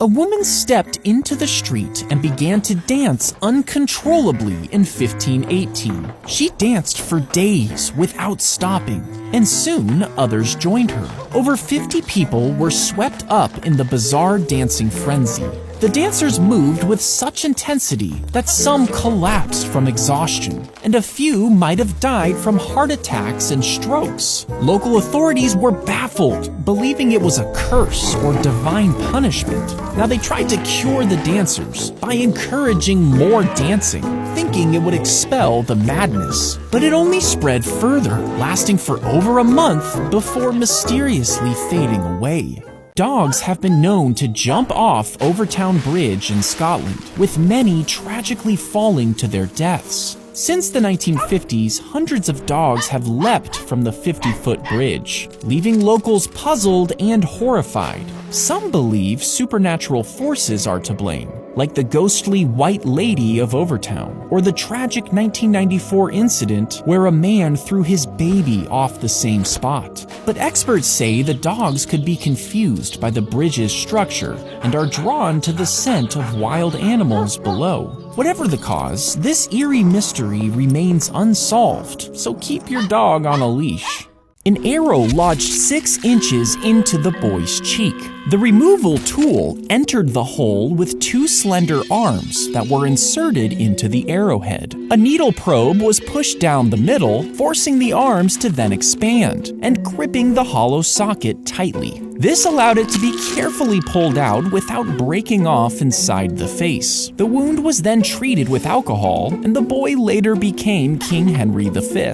A woman stepped into the street and began to dance uncontrollably in 1518. She danced for days without stopping, and soon others joined her. Over 50 people were swept up in the bizarre dancing frenzy. The dancers moved with such intensity that some collapsed from exhaustion, and a few might have died from heart attacks and strokes. Local authorities were baffled, believing it was a curse or divine punishment. Now they tried to cure the dancers by encouraging more dancing, thinking it would expel the madness. But it only spread further, lasting for over a month before mysteriously fading away. Dogs have been known to jump off Overtown Bridge in Scotland, with many tragically falling to their deaths. Since the 1950s, hundreds of dogs have leapt from the 50-foot bridge, leaving locals puzzled and horrified. Some believe supernatural forces are to blame, like the ghostly White Lady of Overtown, or the tragic 1994 incident where a man threw his baby off the same spot. But experts say the dogs could be confused by the bridge's structure and are drawn to the scent of wild animals below. Whatever the cause, this eerie mystery remains unsolved, so keep your dog on a leash. An arrow lodged 6 inches into the boy's cheek. The removal tool entered the hole with 2 slender arms that were inserted into the arrowhead. A needle probe was pushed down the middle, forcing the arms to then expand and gripping the hollow socket tightly. This allowed it to be carefully pulled out without breaking off inside the face. The wound was then treated with alcohol, and the boy later became King Henry V.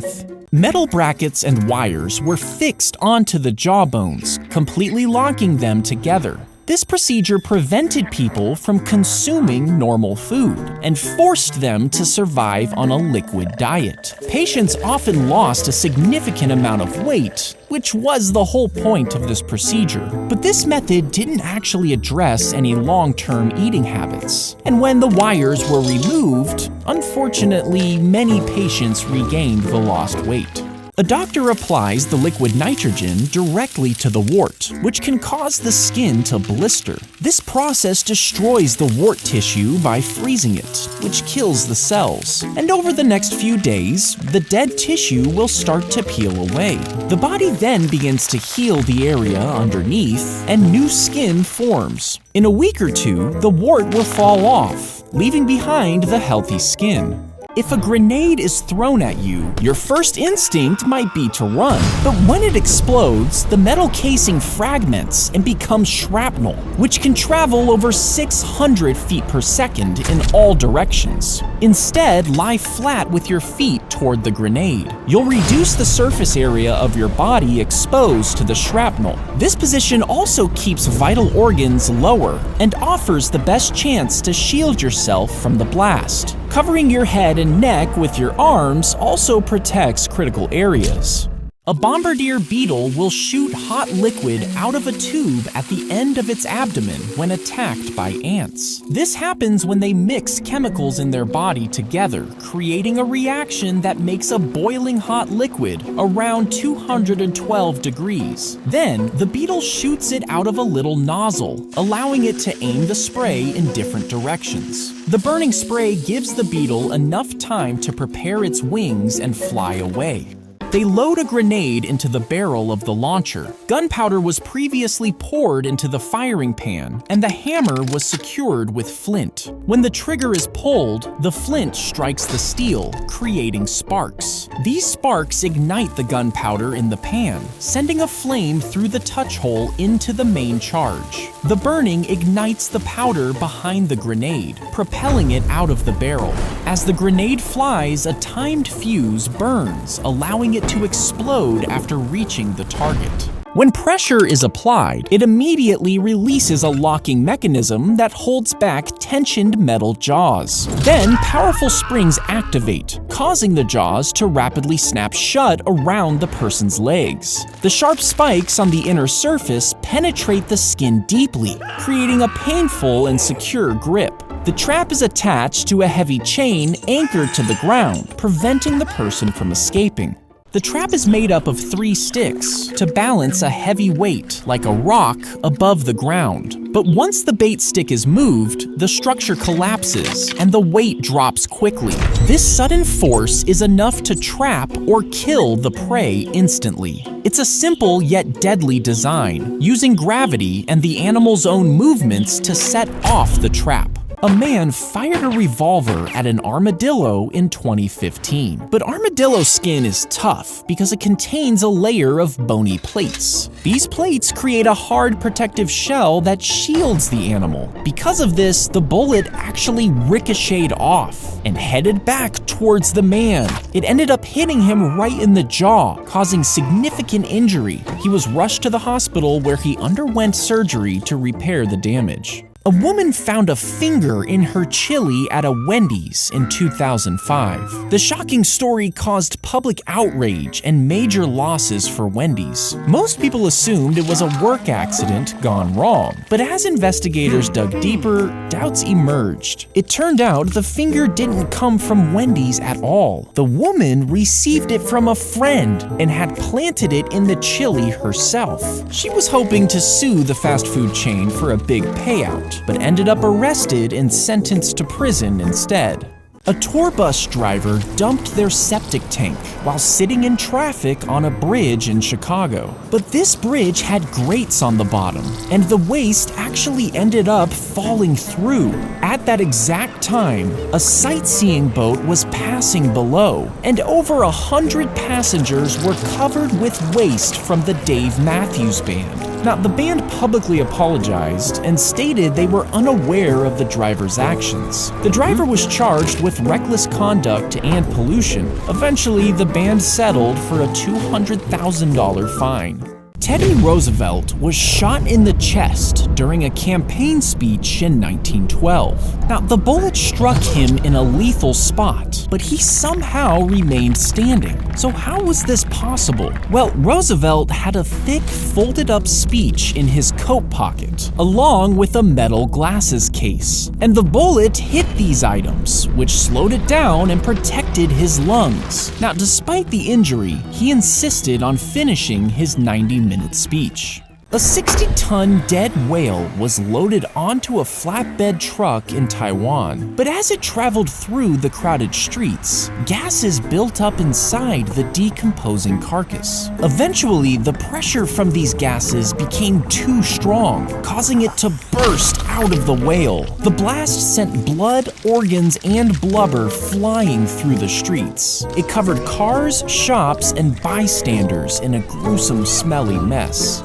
Metal brackets and wires were fixed onto the jawbones, completely locking them together. This procedure prevented people from consuming normal food and forced them to survive on a liquid diet. Patients often lost a significant amount of weight, which was the whole point of this procedure. But this method didn't actually address any long-term eating habits. And when the wires were removed, unfortunately, many patients regained the lost weight. A doctor applies the liquid nitrogen directly to the wart, which can cause the skin to blister. This process destroys the wart tissue by freezing it, which kills the cells. And over the next few days, the dead tissue will start to peel away. The body then begins to heal the area underneath, and new skin forms. In a week or two, the wart will fall off, leaving behind the healthy skin. If a grenade is thrown at you, your first instinct might be to run. But when it explodes, the metal casing fragments and becomes shrapnel, which can travel over 600 feet per second in all directions. Instead, lie flat with your feet toward the grenade. You'll reduce the surface area of your body exposed to the shrapnel. This position also keeps vital organs lower and offers the best chance to shield yourself from the blast. Covering your head and neck with your arms also protects critical areas. A bombardier beetle will shoot hot liquid out of a tube at the end of its abdomen when attacked by ants. This happens when they mix chemicals in their body together, creating a reaction that makes a boiling hot liquid around 212 degrees. Then, the beetle shoots it out of a little nozzle, allowing it to aim the spray in different directions. The burning spray gives the beetle enough time to prepare its wings and fly away. They load a grenade into the barrel of the launcher. Gunpowder was previously poured into the firing pan, and the hammer was secured with flint. When the trigger is pulled, the flint strikes the steel, creating sparks. These sparks ignite the gunpowder in the pan, sending a flame through the touch hole into the main charge. The burning ignites the powder behind the grenade, propelling it out of the barrel. As the grenade flies, a timed fuse burns, allowing it to explode after reaching the target. When pressure is applied, it immediately releases a locking mechanism that holds back tensioned metal jaws. Then, powerful springs activate, causing the jaws to rapidly snap shut around the person's legs. The sharp spikes on the inner surface penetrate the skin deeply, creating a painful and secure grip. The trap is attached to a heavy chain anchored to the ground, preventing the person from escaping. The trap is made up of 3 sticks to balance a heavy weight, like a rock, above the ground. But once the bait stick is moved, the structure collapses and the weight drops quickly. This sudden force is enough to trap or kill the prey instantly. It's a simple yet deadly design, using gravity and the animal's own movements to set off the trap. A man fired a revolver at an armadillo in 2015. But armadillo skin is tough because it contains a layer of bony plates. These plates create a hard protective shell that shields the animal. Because of this, the bullet actually ricocheted off and headed back towards the man. It ended up hitting him right in the jaw, causing significant injury. He was rushed to the hospital where he underwent surgery to repair the damage. A woman found a finger in her chili at a Wendy's in 2005. The shocking story caused public outrage and major losses for Wendy's. Most people assumed it was a work accident gone wrong, but as investigators dug deeper, doubts emerged. It turned out the finger didn't come from Wendy's at all. The woman received it from a friend and had planted it in the chili herself. She was hoping to sue the fast food chain for a big payout, but ended up arrested and sentenced to prison instead. A tour bus driver dumped their septic tank while sitting in traffic on a bridge in Chicago. But this bridge had grates on the bottom, and the waste actually ended up falling through. At that exact time, a sightseeing boat was passing below, and over 100 passengers were covered with waste from the Dave Matthews Band. Now, the band publicly apologized and stated they were unaware of the driver's actions. The driver was charged with reckless conduct and pollution. Eventually, the band settled for a $200,000 fine. Teddy Roosevelt was shot in the chest during a campaign speech in 1912. Now, the bullet struck him in a lethal spot, but he somehow remained standing. So how was this possible? Well, Roosevelt had a thick, folded-up speech in his coat pocket, along with a metal glasses case. And the bullet hit these items, which slowed it down and protected his lungs. Now, despite the injury, he insisted on finishing his 90-minute speech. A 60-ton dead whale was loaded onto a flatbed truck in Taiwan, but as it traveled through the crowded streets, gases built up inside the decomposing carcass. Eventually, the pressure from these gases became too strong, causing it to burst out of the whale. The blast sent blood, organs, and blubber flying through the streets. It covered cars, shops, and bystanders in a gruesome, smelly mess.